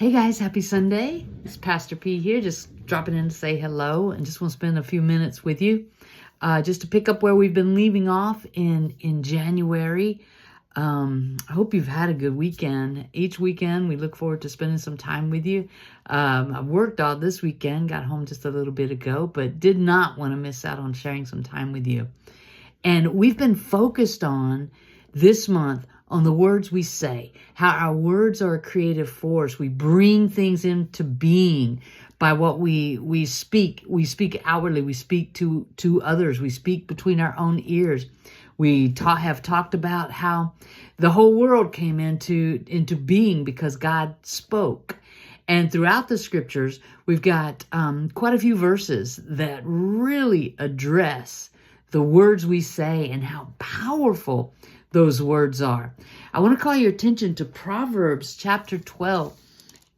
Hey guys, happy Sunday. It's Pastor P here, just dropping in to say hello and just want to spend a few minutes with you. Just to pick up where we've been leaving off in January. I hope you've had a good weekend. Each weekend, we look forward to spending some time with you. I worked all this weekend, got home just a little bit ago, but did not want to miss out on sharing some time with you. And we've been focused on this month on the words we say, how our words are a creative force. We bring things into being by what we speak. We speak outwardly. We speak to others. We speak between our own ears. We have talked about how the whole world came into being because God spoke. And throughout the scriptures, we've got quite a few verses that really address the words we say and how powerful those words are. I want to call your attention to Proverbs chapter 12.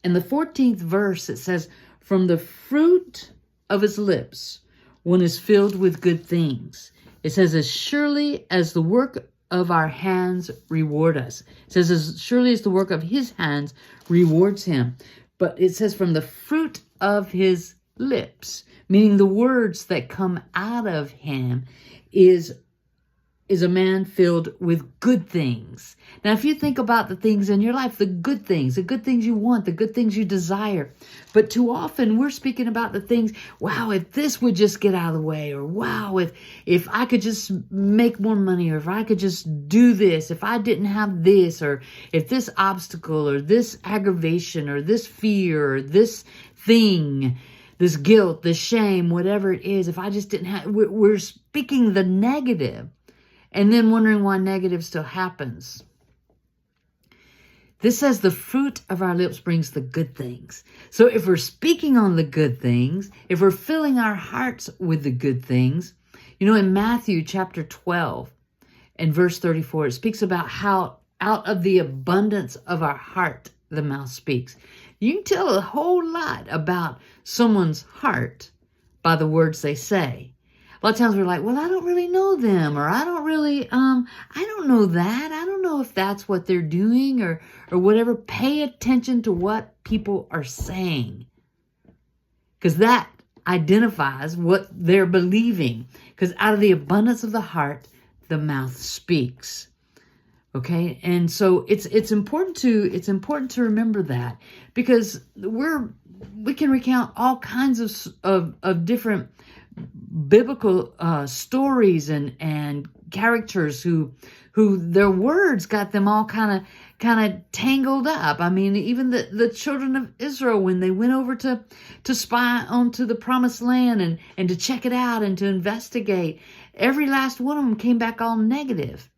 In the 14th verse, it says, "From the fruit of his lips, one is filled with good things." It says, "As surely as the work of our hands reward us." It says, "As surely as the work of his hands rewards him." But it says, "From the fruit of his lips," meaning the words that come out of him is a man filled with good things. Now, if you think about the things in your life, the good things you want, the good things you desire, but too often we're speaking about the things, wow, if this would just get out of the way, or wow, if I could just make more money, or if I could just do this, if I didn't have this, or if this obstacle, or this aggravation, or this fear, or this thing, this guilt, this shame, whatever it is, if I just didn't have, we're speaking the negative. And then wondering why negative still happens. This says the fruit of our lips brings the good things. So if we're speaking on the good things, if we're filling our hearts with the good things, in Matthew chapter 12 and verse 34, it speaks about how out of the abundance of our heart, the mouth speaks. You can tell a whole lot about someone's heart by the words they say. A lot of times we're like, well, I don't really know them, or I don't really, I don't know that. I don't know if that's what they're doing or whatever. Pay attention to what people are saying, because that identifies what they're believing, because out of the abundance of the heart, the mouth speaks. Okay. And so it's important to remember that, because we can recount all kinds of different biblical stories and characters who their words got them all kind of tangled up. I mean, even the children of Israel, when they went over to spy onto the promised land and to check it out and to investigate, every last one of them came back all negative.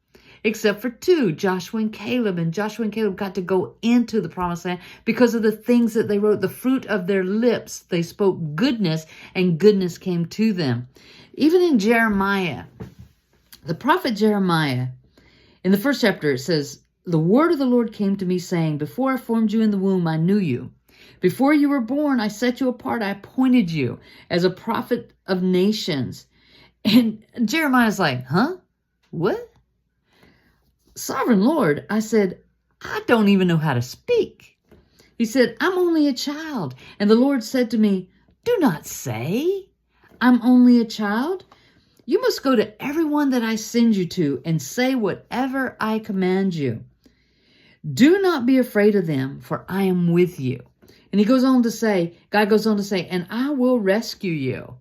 Except for two, Joshua and Caleb. And Joshua and Caleb got to go into the promised land because of the things that they wrote. The fruit of their lips, they spoke goodness, and goodness came to them. Even in Jeremiah, the prophet Jeremiah, in the first chapter, it says, "The word of the Lord came to me, saying, before I formed you in the womb, I knew you. Before you were born, I set you apart. I appointed you as a prophet of nations." And Jeremiah's like, huh? What? "Sovereign Lord," I said, "I don't even know how to speak." He said, "I'm only a child." And the Lord said to me, "Do not say, I'm only a child. You must go to everyone that I send you to and say whatever I command you. Do not be afraid of them, for I am with you." And God goes on to say, "And I will rescue you."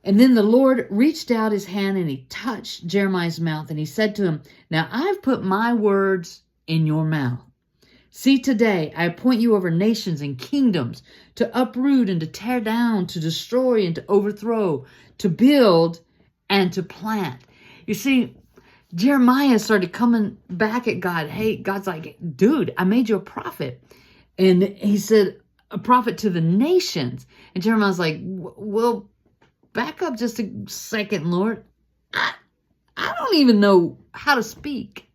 And then the Lord reached out his hand and he touched Jeremiah's mouth, and he said to him, "Now I've put my words in your mouth. See, today I appoint you over nations and kingdoms, to uproot and to tear down, to destroy and to overthrow, to build and to plant." You see, Jeremiah started coming back at God. Hey, God's like, dude, I made you a prophet. And he said, a prophet to the nations. And Jeremiah's like, well, back up just a second, Lord. I don't even know how to speak.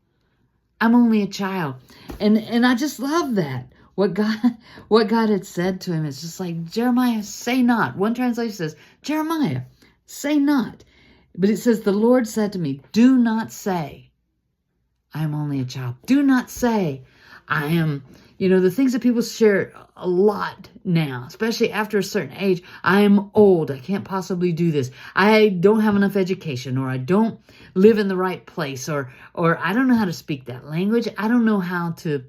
I'm only a child. And I just love that. What God had said to him. It's just like, Jeremiah, say not. One translation says, Jeremiah, say not. But it says, the Lord said to me, do not say, I am only a child. Do not say, I am, the things that people share a lot now, especially after a certain age. I am old. I can't possibly do this. I don't have enough education, or I don't live in the right place, or I don't know how to speak that language. I don't know how to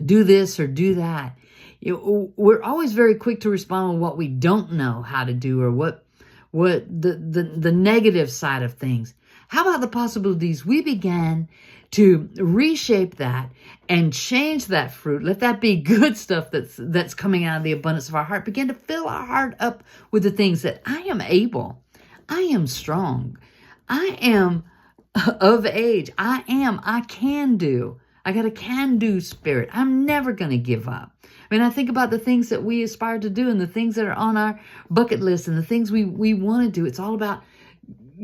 do this or do that. We're always very quick to respond with what we don't know how to do, or what the negative side of things. How about the possibilities? We began to reshape that and change that fruit. Let that be good stuff that's coming out of the abundance of our heart. Begin to fill our heart up with the things that I am able. I am strong. I am of age. I can do. I got a can-do spirit. I'm never going to give up. I mean, I think about the things that we aspire to do and the things that are on our bucket list and the things we want to do. It's all about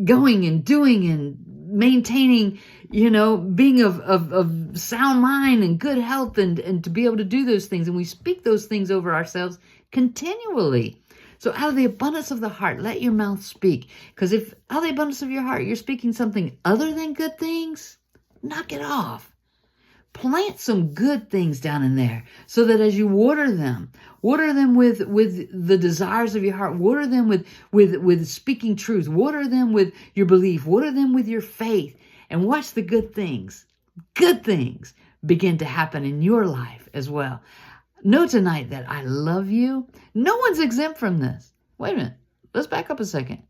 going and doing and maintaining, being of sound mind and good health and to be able to do those things. And we speak those things over ourselves continually. So out of the abundance of the heart, let your mouth speak. Because if out of the abundance of your heart, you're speaking something other than good things, knock it off. Plant some good things down in there so that as you water them with the desires of your heart, water them with speaking truth, water them with your belief, water them with your faith, and watch the good things begin to happen in your life as well. Know tonight that I love you. No one's exempt from this. Wait a minute. Let's back up a second.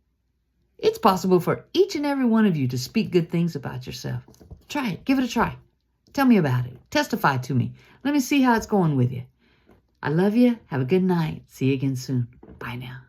It's possible for each and every one of you to speak good things about yourself. Try it. Give it a try. Tell me about it. Testify to me. Let me see how it's going with you. I love you. Have a good night. See you again soon. Bye now.